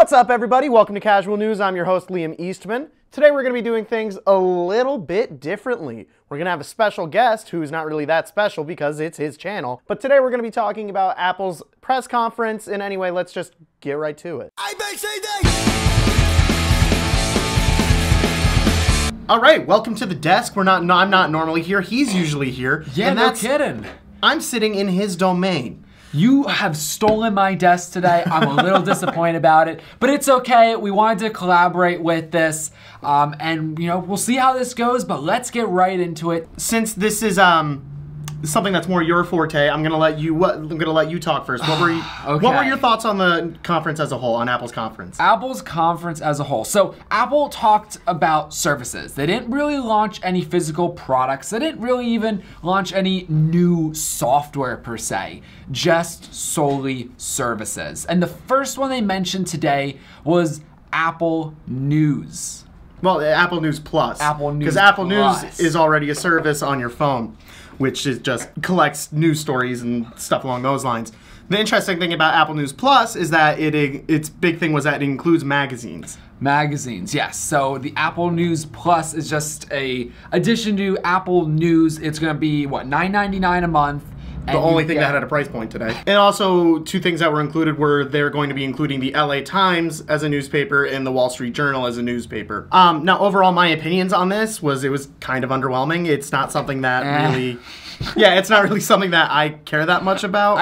What's up, everybody? Welcome to Casual News. I'm your host, Liam Eastman. Today we're going to be doing things a little bit differently. We're going to have a special guest who's not really that special because it's his channel. But today we're going to be talking about Apple's press conference. And anyway, let's just get right to it. All right, welcome to the desk. I'm not normally here. He's usually here. Yeah, and no kidding. I'm sitting in his domain. You have stolen my desk today. I'm a little disappointed about it, but it's okay. We wanted to collaborate with this, and you know, we'll see how this goes, but let's get right into it. Since this is something that's more your forte, I'm gonna let you talk first. What were your thoughts on the conference as a whole, on Apple's conference? Apple's conference as a whole. So Apple talked about services. They didn't really launch any physical products. They didn't really even launch any new software per se, just solely services. And the first one they mentioned today was Apple News. Well, Apple News Plus. Apple News Because Apple Plus News is already a service on your phone, which is just collects news stories and stuff along those lines. The interesting thing about Apple News Plus is that its big thing was that it includes magazines. Magazines, yes. So the Apple News Plus is just a addition to Apple News. It's gonna be, what, $9.99 a month. The only thing that had a price point today. And also, two things that were included were they're going to be including the LA Times as a newspaper and the Wall Street Journal as a newspaper. Now, overall, my opinions on this was it was kind of underwhelming. It's not something that really... Yeah, it's not really something that I care that much about.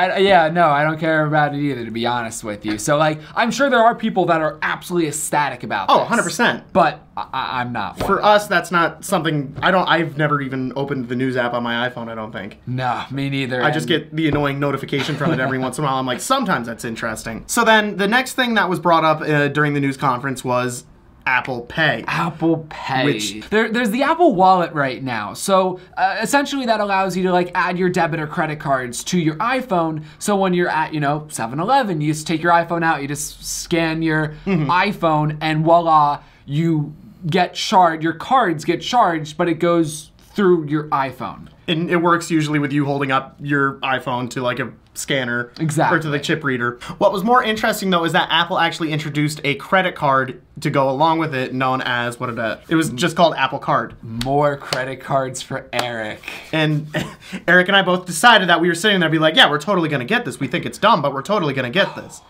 No, I don't care about it either, to be honest with you. So, like, I'm sure there are people that are absolutely ecstatic about this. Oh, 100%. But I'm not one. For us, that's not something... I've never even opened the news app on my iPhone, I don't think. No, me neither. I just get the annoying notification from it every once in a while. I'm like, sometimes that's interesting. So then, the next thing that was brought up during the news conference was Apple Pay. Apple Pay. There's the Apple Wallet right now. So essentially that allows you to like add your debit or credit cards to your iPhone. So when you're at, 7-Eleven, you just take your iPhone out, you just scan your iPhone, and voila, you get charged, your cards get charged, but it goes through your iPhone. And it works usually with you holding up your iPhone to like a scanner. Exactly. Or to the chip reader. What was more interesting though is that Apple actually introduced a credit card to go along with it known as, it was just called Apple Card. More credit cards for Eric. And Eric and I both decided that we were sitting there be like, yeah, we're totally gonna get this. We think it's dumb, but we're totally gonna get this.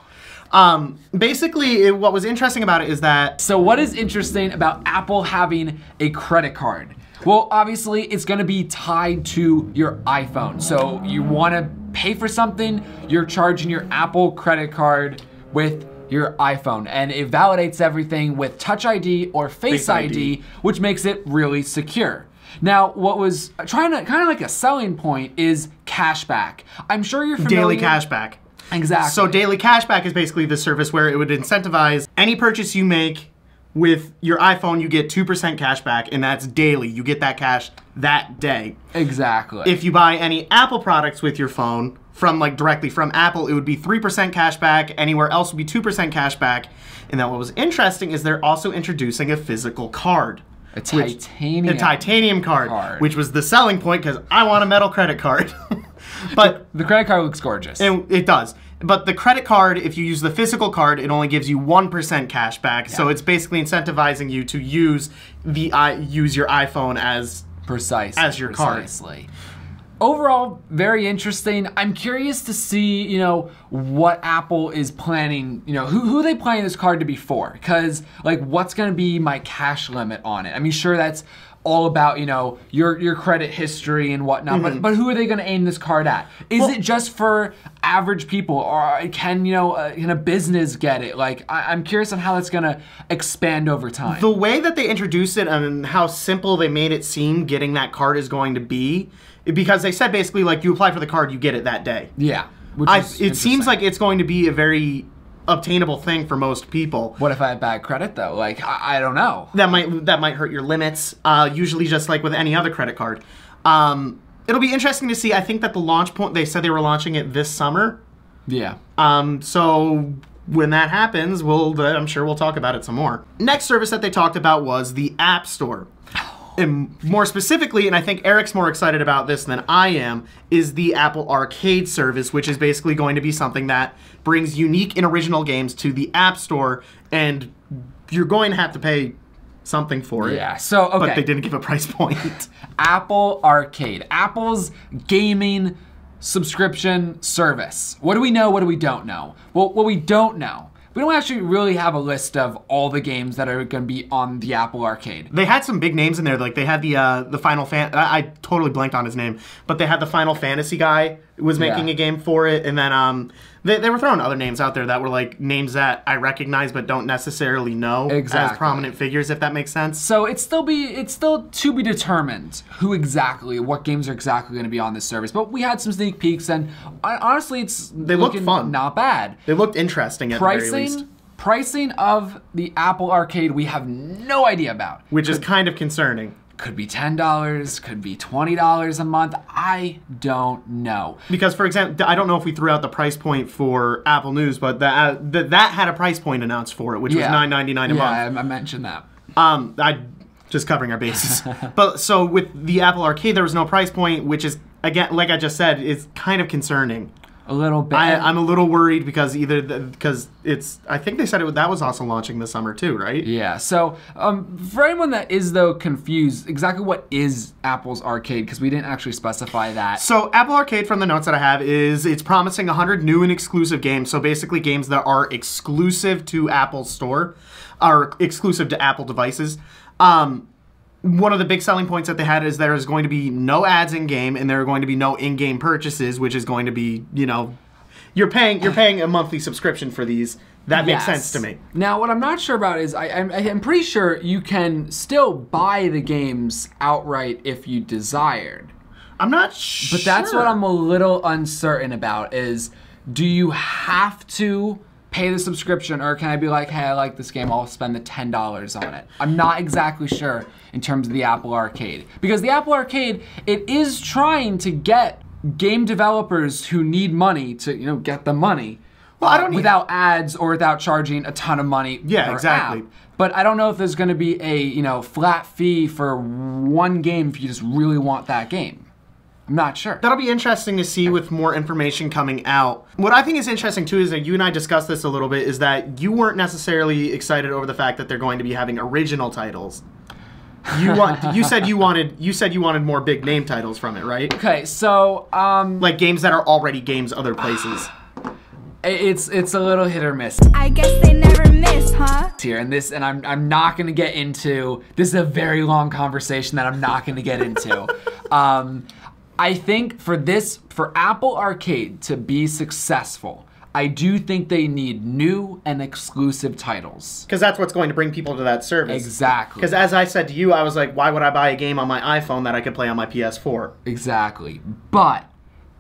Basically, what was interesting about it is that... So what is interesting about Apple having a credit card? Well, obviously, it's gonna be tied to your iPhone. So you wanna pay for something, you're charging your Apple credit card with your iPhone. And it validates everything with Touch ID or Face ID, which makes it really secure. Now, what was kind of like a selling point is cashback. I'm sure you're familiar. Daily cashback. Exactly. So daily cashback is basically the service where it would incentivize any purchase you make with your iPhone, you get 2% cash back, and that's daily. You get that cash that day. Exactly. If you buy any Apple products with your phone, directly from Apple, it would be 3% cash back. Anywhere else would be 2% cash back. And then what was interesting is they're also introducing a physical card. A titanium card, which was the selling point because I want a metal credit card. But the credit card looks gorgeous. It does. But the credit card, if you use the physical card, it only gives you 1% cash back. Yeah. So it's basically incentivizing you to use your iPhone as your card. Overall, very interesting. I'm curious to see, what Apple is planning, who they planning this card to be for. Because, what's going to be my cash limit on it? I mean, sure, that's all about, your credit history and whatnot, but who are they going to aim this card at? Is it just for average people, or can a business get it? I'm curious on how that's going to expand over time. The way that they introduced it and how simple they made it seem getting that card is going to be, because they said basically, you apply for the card, you get it that day. Yeah. It seems like it's going to be a very obtainable thing for most people. What if I have bad credit though? I don't know. That might hurt your limits. Usually just like with any other credit card. It'll be interesting to see. I think that the launch point, they said they were launching it this summer. Yeah. So when that happens, I'm sure we'll talk about it some more. Next service that they talked about was the App Store. And more specifically, and I think Eric's more excited about this than I am, is the Apple Arcade service, which is basically going to be something that brings unique and original games to the App Store, and you're going to have to pay something for it. Yeah, so, okay. But they didn't give a price point. Apple Arcade, Apple's gaming subscription service. What do we know, what do we don't know? Well, what we don't know, we don't actually really have a list of all the games that are going to be on the Apple Arcade. They had some big names in there, like they had the Final I totally blanked on his name, but they had the Final Fantasy guy who was making a game for it, and then they were throwing other names out there that were like names that I recognize but don't necessarily know as prominent figures, if that makes sense. So it's still to be determined what games are exactly going to be on this service. But we had some sneak peeks, and honestly, they looked fun, not bad. They looked interesting at the very least. Pricing of the Apple Arcade, we have no idea about, which is kind of concerning. Could be $10, could be $20 a month. I don't know. Because, for example, I don't know if we threw out the price point for Apple News, but that had a price point announced for it, which was $9.99 a month. Yeah, I mentioned that. Just covering our bases. But so with the Apple Arcade, there was no price point, which is, again, like I just said, is kind of concerning. A little bit. I'm a little worried because it's. I think they said that was also launching this summer too, right? Yeah. So for anyone that is though confused, exactly what is Apple's Arcade? Because we didn't actually specify that. So Apple Arcade, from the notes that I have, is it's promising 100 new and exclusive games. So basically, games that are exclusive to Apple's store, are exclusive to Apple devices. One of the big selling points that they had is there is going to be no ads in game, and there are going to be no in-game purchases, which is going to be, you're paying a monthly subscription for these. That makes sense to me. Now, what I'm not sure about is I'm pretty sure you can still buy the games outright if you desired. I'm not sure. But that's what I'm a little uncertain about is, do you have to pay the subscription, or can I be like, hey, I like this game, I'll spend the $10 on it? I'm not exactly sure in terms of the Apple Arcade. Because the Apple Arcade, it is trying to get game developers who need money to, get the money without ads or without charging a ton of money per app. But I don't know if there's gonna be a, flat fee for one game if you just really want that game. I'm not sure. That'll be interesting to see with more information coming out. What I think is interesting too is that you and I discussed this a little bit, is that you weren't necessarily excited over the fact that they're going to be having original titles. You said you wanted more big name titles from it, right? Okay, so like games that are already games other places. It's a little hit or miss. I guess they never miss, huh? Here and I'm not gonna get into. This is a very long conversation that I'm not gonna get into. I think for Apple Arcade to be successful, I do think they need new and exclusive titles. Because that's what's going to bring people to that service. Exactly. Because as I said to you, I was like, why would I buy a game on my iPhone that I could play on my PS4? Exactly. But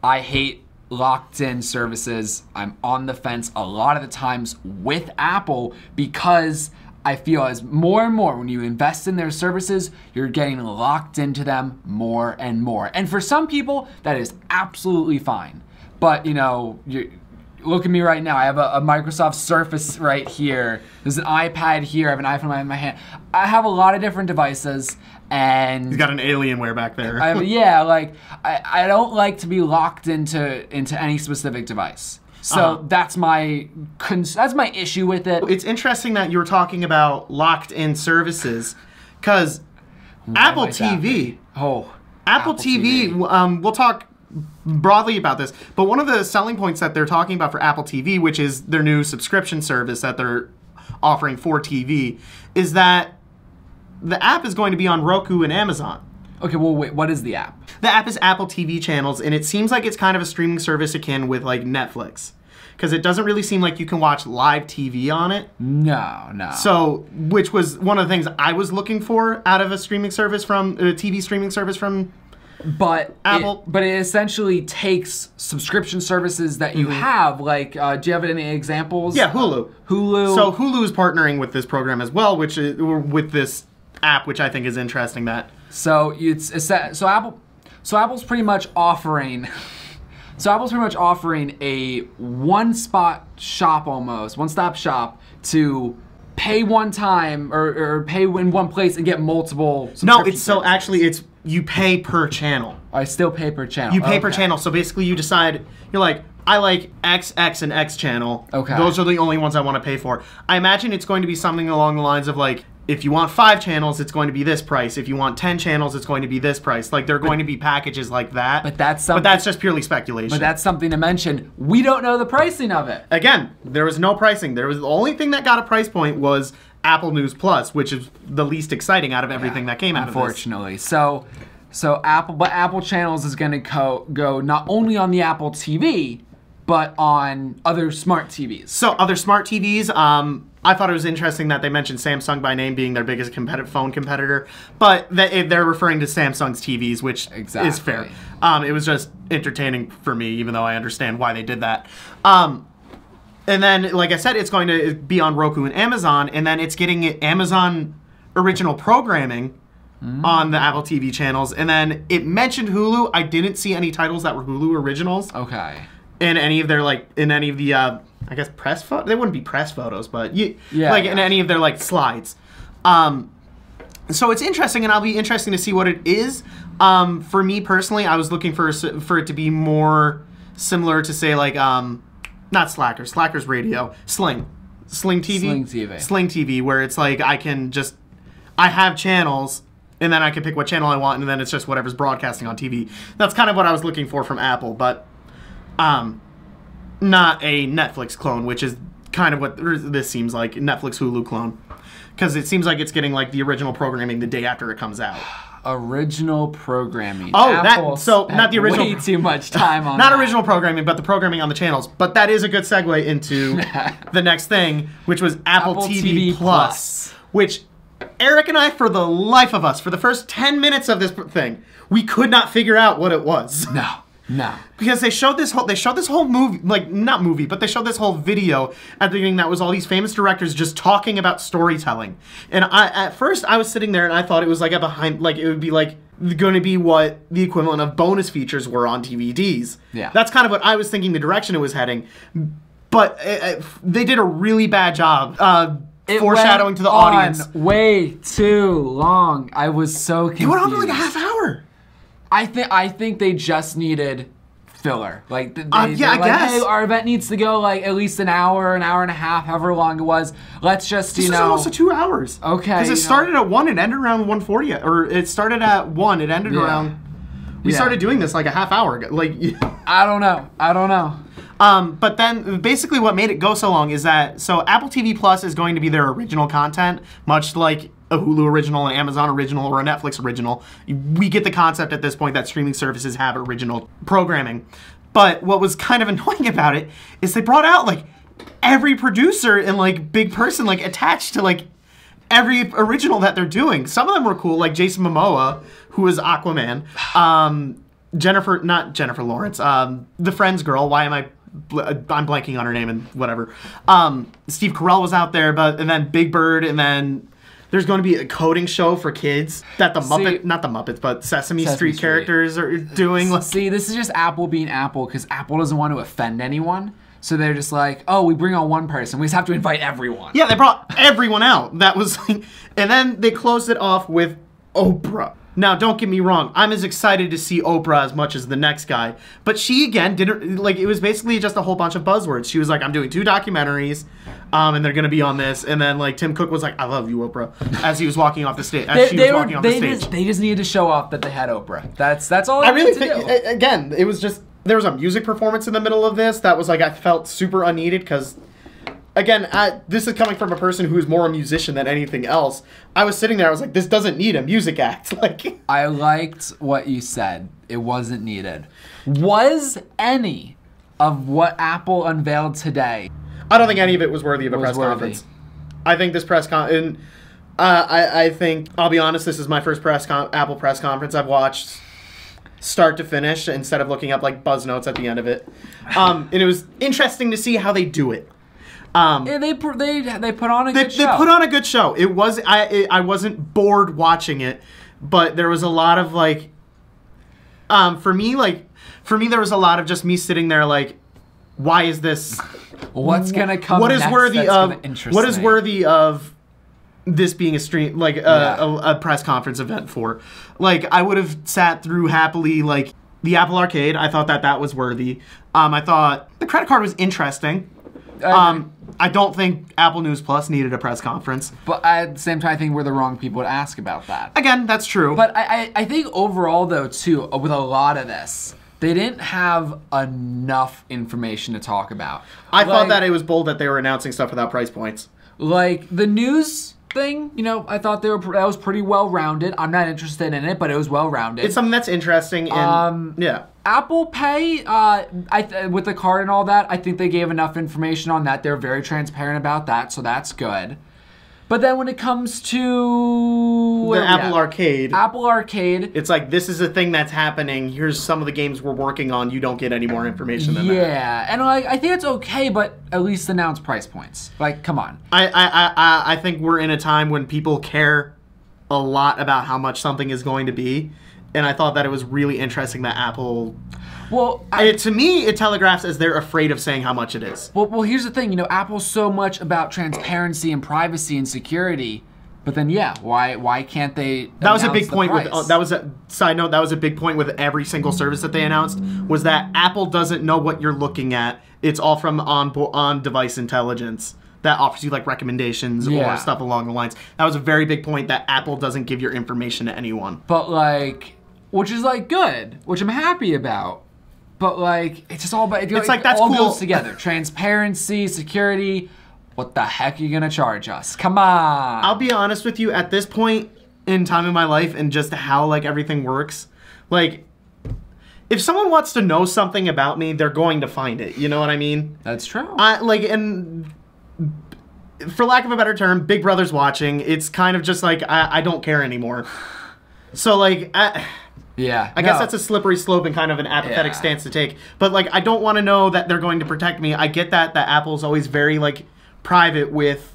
I hate locked-in services. I'm on the fence a lot of the times with Apple because I feel as more and more when you invest in their services, you're getting locked into them more and more. And for some people, that is absolutely fine. But, look at me right now. I have a Microsoft Surface right here. There's an iPad here. I have an iPhone in my hand. I have a lot of different devices, and he's got an Alienware back there. I don't like to be locked into any specific device. So that's my issue with it. It's interesting that you were talking about locked-in services, because Apple TV. Apple TV. We'll talk broadly about this, but one of the selling points that they're talking about for Apple TV, which is their new subscription service that they're offering for TV, is that the app is going to be on Roku and Amazon. Okay, well, wait, what is the app? The app is Apple TV channels, and it seems like it's kind of a streaming service akin with like Netflix, because it doesn't really seem like you can watch live TV on it. No. So, which was one of the things I was looking for out of a streaming service from a TV streaming service from Apple. But it essentially takes subscription services that you have. Like, do you have any examples? Yeah, Hulu. So Hulu is partnering with this program as well, which is with this app, which I think is interesting. Apple's pretty much offering. So Apple's pretty much offering a one-stop shop to pay one time or pay in one place and get multiple. No, it's so actually it's you pay per channel. I still pay per channel. You pay per channel. So basically, you decide. You're like, I like X, X, and X channel. Okay. Those are the only ones I want to pay for. I imagine it's going to be something along the lines of like, if you want 5 channels, it's going to be this price. If you want 10 channels, it's going to be this price. Like, there are going to be packages like that. But that's something. But that's just purely speculation. But that's something to mention. We don't know the pricing of it. Again, there was no pricing. There was the only thing that got a price point was Apple News Plus, which is the least exciting out of everything that came out of this. Unfortunately. So Apple Channels is going to go not only on the Apple TV, but on other smart TVs. So other smart TVs, I thought it was interesting that they mentioned Samsung by name being their biggest phone competitor, but they're referring to Samsung's TVs, which is fair. It was just entertaining for me, even though I understand why they did that. And then, like I said, it's going to be on Roku and Amazon, and then it's getting Amazon original programming on the Apple TV channels. And then it mentioned Hulu. I didn't see any titles that were Hulu originals. Okay. In any of their I guess press photos. They wouldn't be press photos, but in any of their like slides. So it's interesting, and I'll be interesting to see what it is. For me personally, I was looking for it to be more similar to say like not Slacker. Slacker's radio. Sling TV. Sling TV, where it's like I have channels. And then I can pick what channel I want, and then it's just whatever's broadcasting on TV. That's kind of what I was looking for from Apple, but not a Netflix clone, which is kind of what this seems like, Netflix Hulu clone. Because it seems like it's getting like the original programming the day after it comes out. Original programming. Oh, Apple not the original. Way too much time on not that. original programming, but the programming on the channels. But that is a good segue into the next thing, which was Apple TV Plus, which Eric and I, for the life of us, for the first 10 minutes of this thing, we could not figure out what it was. No. Because they showed this whole movie, like not movie, but they showed this whole video at the beginning that was all these famous directors just talking about storytelling. And at first I was sitting there and I thought it was like it would be like going to be what the equivalent of bonus features were on DVDs. Yeah. That's kind of what I was thinking the direction it was heading. But they did a really bad job foreshadowing to the audience. Way too long. I was so confused. It went on for like a half hour. I think they just needed filler. Like I guess. Hey, our event needs to go like at least an hour and a half, however long it was. Let's just This was almost 2 hours. Okay. Because it started at 1 and ended around 1:40, or it started at 1, it ended around. We started doing this like a half hour ago. Like I don't know. But then basically what made it go so long is that Apple TV Plus is going to be their original content, much like a Hulu original, an Amazon original, or a Netflix original. We get the concept at this point that streaming services have original programming. But what was kind of annoying about it is they brought out like every producer and like big person like attached to like every original that they're doing. Some of them were cool, like Jason Momoa, who is Aquaman. Not Jennifer Lawrence. The Friends girl. I'm blanking on her name and whatever. Steve Carell was out there, and then Big Bird, and then there's going to be a coding show for kids that but Sesame Street characters are doing. See, this is just Apple being Apple because Apple doesn't want to offend anyone. So they're just like, oh, we bring on one person. We just have to invite everyone. Yeah, they brought everyone out. That was like, and then they closed it off with Oprah. Now, don't get me wrong. I'm as excited to see Oprah as much as the next guy. But she, again, didn't, like, it was basically just a whole bunch of buzzwords. She was like, I'm doing 2 documentaries, and they're going to be on this. And then, like, Tim Cook was like, I love you, Oprah, as he was walking off the stage. They just needed to show off that they had Oprah. That's all they needed to do. Again, it was just, there was a music performance in the middle of this that was like, I felt super unneeded because... Again, this is coming from a person who is more a musician than anything else. I was sitting there, I was like, this doesn't need a music act. Like, I liked what you said. It wasn't needed. Was any of what Apple unveiled today? I don't think any of it was worthy of a press conference. I think this press conference, I think, I'll be honest, this is my first Apple press conference I've watched start to finish instead of looking up like buzz notes at the end of it. And it was interesting to see how they do it. They put on a good show. They put on a good show. It was I wasn't bored watching it, but there was a lot of like, for me there was a lot of just me sitting there like, why is this? What's gonna come? What is next worthy that's of? gonna interest What is me? worthy of this being a stream, like a press conference event for? Like, I would have sat through happily, like, the Apple Arcade. I thought that was worthy. I thought the credit card was interesting. I don't think Apple News Plus needed a press conference. But at the same time, I think we're the wrong people to ask about that. Again, that's true. But I think overall, though, too, with a lot of this, they didn't have enough information to talk about. I thought that it was bold that they were announcing stuff without price points. Like, the news thing, you know, I thought that was pretty well-rounded. I'm not interested in it, but it was well-rounded. It's something that's interesting. And, yeah. Apple Pay, with the card and all that, I think they gave enough information on that. They're very transparent about that, so that's good. But then when it comes to The Apple Arcade. Apple Arcade, It's like, this is a thing that's happening. Here's some of the games we're working on. You don't get any more information than that. yeah, and like I think it's okay, but at least announce price points. Like, come on. I think we're in a time when people care a lot about how much something is going to be. And I thought that it was really interesting that Apple... Well, to me, it telegraphs as they're afraid of saying how much it is. well, here's the thing. You know, Apple's so much about transparency and privacy and security, but then why can't they? That was a announce big the point with price? that was a side note. That was a big point with every single service that they announced, was that Apple doesn't know what you're looking at. It's all from on-device intelligence that offers you like recommendations Yeah. or stuff along the lines. That was a very big point, that Apple doesn't give your information to anyone. But like, which is like good, which I'm happy about. But like, it's just all about. It's like, that's all cool. goes together. Transparency, security. What the heck are you gonna charge us? Come on. I'll be honest with you, at this point in time in my life and just how like everything works, like, if someone wants to know something about me, they're going to find it. You know what I mean? That's true. And for lack of a better term, Big Brother's watching. It's kind of just like, I don't care anymore. So like, yeah. I guess that's a slippery slope and kind of an apathetic Yeah. stance to take. But like, I don't want to know that they're going to protect me. I get that Apple's always very like private with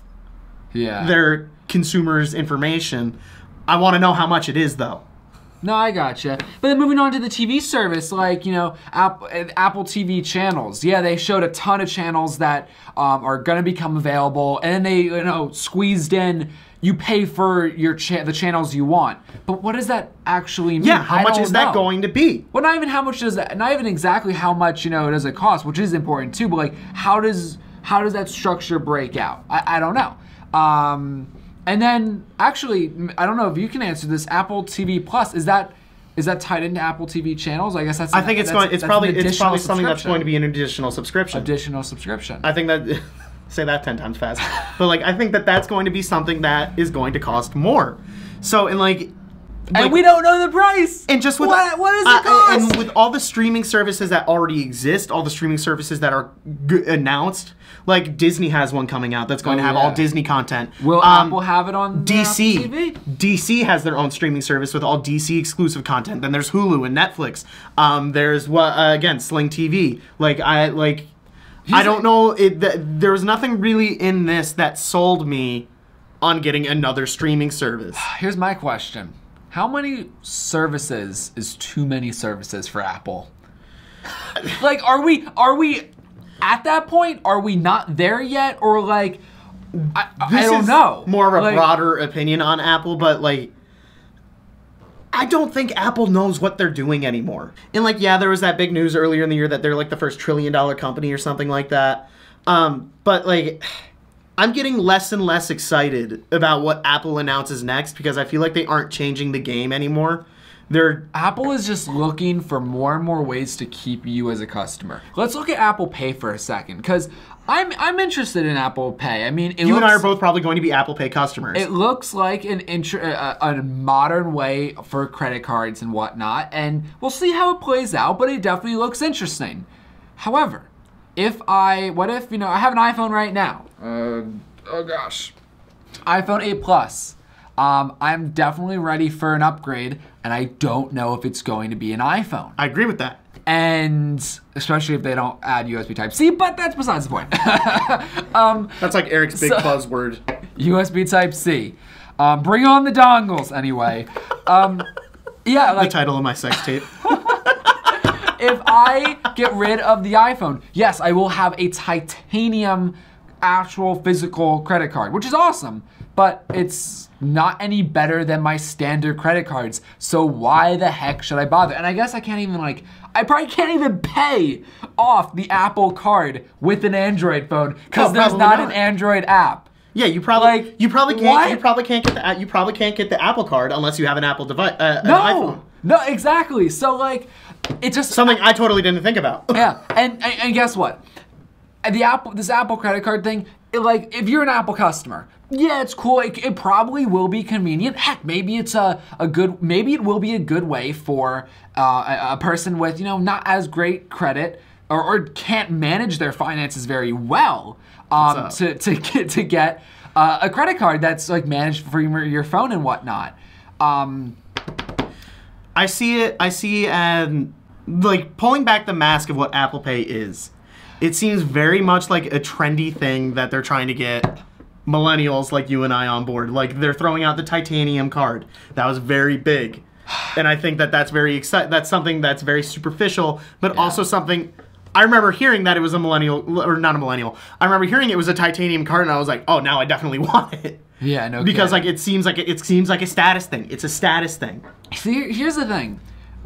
their consumers' information. I want to know how much it is, though. No, I gotcha. But then moving on to the TV service, like, you know, Apple TV channels. Yeah, they showed a ton of channels that are going to become available, and then they, you know, squeezed in, you pay for the channels you want. But what does that actually mean? Yeah, how much is that know. going to be? Well, not even how much does that, not even exactly how much, you know, does it cost, which is important too, but like, how does that structure break out? I don't know. And then, actually, I don't know if you can answer this. Apple TV Plus, is that tied into Apple TV channels? I guess that's. I think it's probably something that's going to be an additional subscription. Additional subscription. I think that say that 10 times fast. But like, I think that's going to be something that is going to cost more. So, and like and we don't know the price. And just with what does it cost? And with all the streaming services that already exist, all the streaming services that are announced, like Disney has one coming out that's going to have all Disney content. Will Apple have it on DC? Apple TV? DC has their own streaming service with all DC exclusive content. Then there's Hulu and Netflix. There's again, Sling TV. I don't know. There was nothing really in this that sold me on getting another streaming service. Here's my question. How many services is too many services for Apple? Like, are we at that point? Are we not there yet? Or like, I don't know. More of a broader opinion on Apple, but like, I don't think Apple knows what they're doing anymore. And like, yeah, there was that big news earlier in the year that they're like the first $1 trillion company or something like that. But like, I'm getting less and less excited about what Apple announces next because I feel like they aren't changing the game anymore. Apple is just looking for more and more ways to keep you as a customer. Let's look at Apple Pay for a second, because I'm interested in Apple Pay. I mean, you and I are both probably going to be Apple Pay customers. It looks like a modern way for credit cards and whatnot, and we'll see how it plays out. But it definitely looks interesting. However, what if you know I have an iPhone right now? Oh gosh, iPhone 8 Plus. I'm definitely ready for an upgrade, and I don't know if it's going to be an iPhone. I agree with that. And especially if they don't add USB Type-C, but that's besides the point. That's like Eric's big buzzword. USB Type-C. Bring on the dongles, anyway. Yeah, like the title of my sex tape. if I get rid of the iPhone, yes, I will have a titanium actual physical credit card, which is awesome, but it's not any better than my standard credit cards. So why the heck should I bother? And I guess I can't even I probably can't even pay off the Apple card with an Android phone because there's not an Android app. Yeah, you probably can't what? you probably can't get the Apple card unless you have an Apple device, an iPhone. No, exactly. So it's just Something I totally didn't think about. Yeah, and guess what? This Apple credit card thing, if you're an Apple customer, yeah, it's cool. It probably will be convenient. Heck, maybe it's maybe it will be a good way for a person with not as great credit or can't manage their finances very well to get a credit card that's managed for your phone and whatnot. I see it and pulling back the mask of what Apple Pay is. It seems very much like a trendy thing that they're trying to get millennials like you and I on board. They're throwing out the titanium card. That was very big. And I think that's very exciting. That's something that's very superficial, but also something I remember hearing that it was a millennial, or not a millennial. I remember hearing it was a titanium card and I was like, "Oh, now I definitely want it." Yeah, no. Because it seems like a status thing. It's a status thing. See, here's the thing.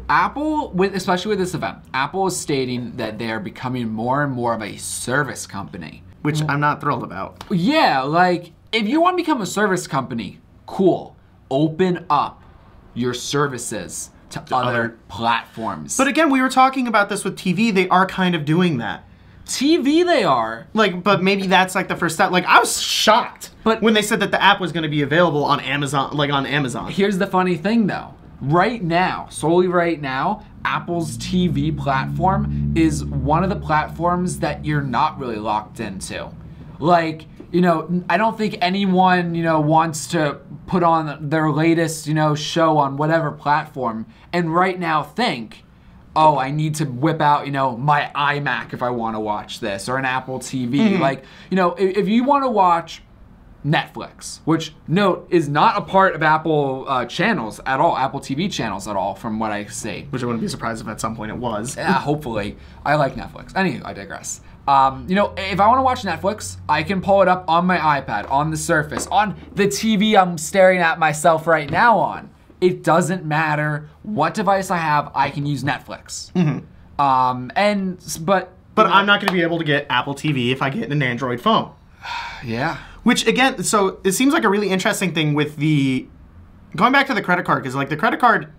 Apple, especially with this event, Apple is stating that they are becoming more and more of a service company. Which I'm not thrilled about. Yeah, if you want to become a service company, cool. Open up your services to other platforms. But again, we were talking about this with TV. They are kind of doing that. TV they are. But maybe that's the first step. I was shocked when they said that the app was going to be available on Amazon, on Amazon. Here's the funny thing though. Right now, solely right now, Apple's TV platform is one of the platforms that you're not really locked into. I don't think anyone, wants to put on their latest, show on whatever platform and right now think, oh, I need to whip out, my iMac if I want to watch this, or an Apple TV. If you want to watch Netflix, which, note, is not a part of Apple channels at all, Apple TV channels at all, from what I see. Which I wouldn't be surprised if at some point it was. Yeah, hopefully. I like Netflix. Anyway, I digress. If I want to watch Netflix, I can pull it up on my iPad, on the Surface, on the TV I'm staring at myself right now on. It doesn't matter what device I have, I can use Netflix. But I'm not going to be able to get Apple TV if I get an Android phone. Yeah. Which, again, so it seems like a really interesting thing with going back to the credit card, because, the credit card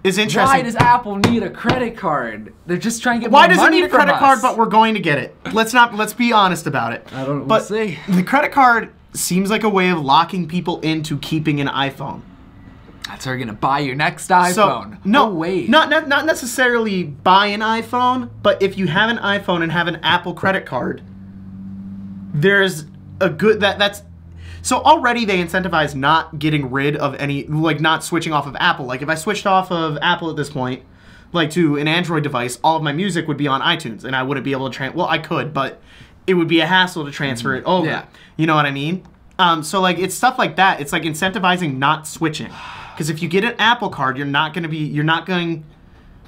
is interesting. Why does Apple need a credit card? They're just trying to get Why more does it money need a from credit us. card, but we're going to get it? Let's be honest about it. I don't But see. The credit card seems like a way of locking people into keeping an iPhone. That's how you're going to buy your next iPhone. No, wait. Not necessarily buy an iPhone, but if you have an iPhone and have an Apple credit card, there's a good that's so already they incentivize not getting rid of any not switching off of Apple. If I switched off of Apple at this point to an Android device, all of my music would be on iTunes and I wouldn't be able to I could, but it would be a hassle to transfer it over. Yeah. You know what I mean? So it's stuff like that. It's incentivizing not switching. Because if you get an Apple card, you're not going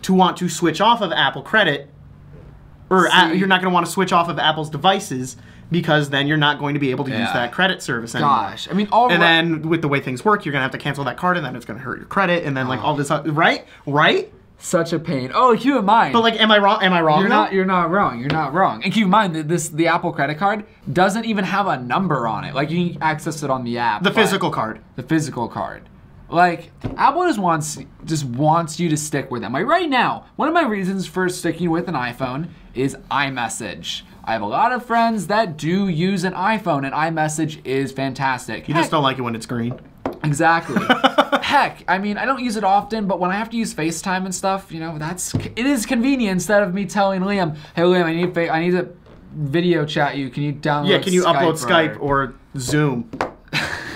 to want to switch off of Apple credit, or you're not going to want to switch off of Apple's devices, because then you're not going to be able to use that credit service anymore. Gosh, I mean, all and then with the way things work, you're going to have to cancel that card, and then it's going to hurt your credit, and then all this, right? Such a pain. Oh, keep in mind. But am I wrong? Am I wrong? You're not wrong. You're not wrong. And keep in mind that the Apple credit card doesn't even have a number on it. You can access it on the app. The physical card. The physical card. Apple just wants you to stick with them. Right now, one of my reasons for sticking with an iPhone is iMessage. I have a lot of friends that do use an iPhone, and iMessage is fantastic. You just don't like it when it's green. Exactly. Heck, I mean, I don't use it often, but when I have to use FaceTime and stuff, it is convenient instead of me telling Liam, "Hey, Liam, I need to video chat you. Can you download? Yeah, can you Skype upload Skype or Zoom?"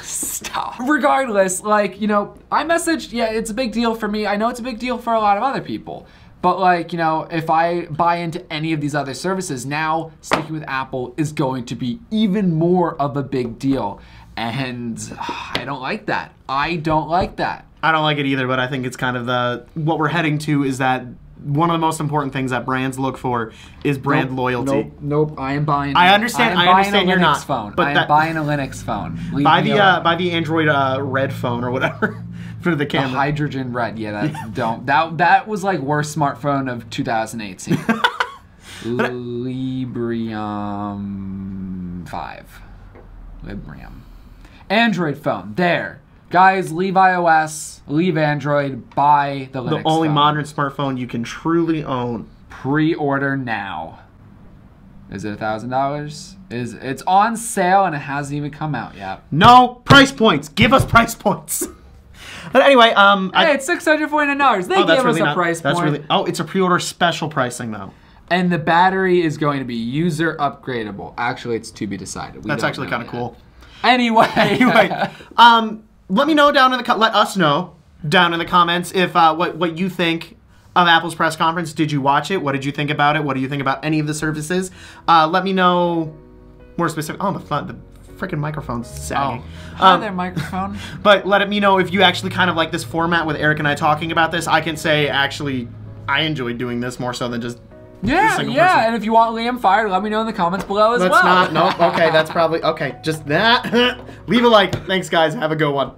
Stop. Regardless, iMessage, yeah, it's a big deal for me. I know it's a big deal for a lot of other people. But if I buy into any of these other services, now sticking with Apple is going to be even more of a big deal. And I don't like that. I don't like that. I don't like it either, but I think it's kind of what we're heading to is that one of the most important things that brands look for is brand loyalty. Nope. I am buying. I understand you're not, Phone. but I am buying a Linux phone. Buy the Android Red phone or whatever for the camera. The hydrogen red. Yeah, that was like worst smartphone of 2018. Librem 5. Librem. Android phone. There. Guys, leave iOS, leave Android, buy the Linux The only phone. modern smartphone you can truly own. Pre-order now. Is it $1,000? It's on sale and it hasn't even come out yet. No price points. Give us price points. But anyway, Hey, it's $649. They gave us a price point. It's a pre-order special pricing though. And the battery is going to be user upgradable. Actually, it's to be decided. That's actually kind of cool. Anyway, let me know down in the let us know down in the comments if what you think of Apple's press conference. Did you watch it? What did you think about it? What do you think about any of the services? Let me know more specific. Oh, the freaking microphone's sagging. Hi there, microphone. But let me know if you actually kind of like this format with Eric and I talking about this. I can say actually I enjoy doing this more so than just Yeah, person. and if you want Liam fired, let me know in the comments below as well. Let's not. Nope. Okay, that's probably okay. Just that. Leave a like. Thanks, guys. Have a good one.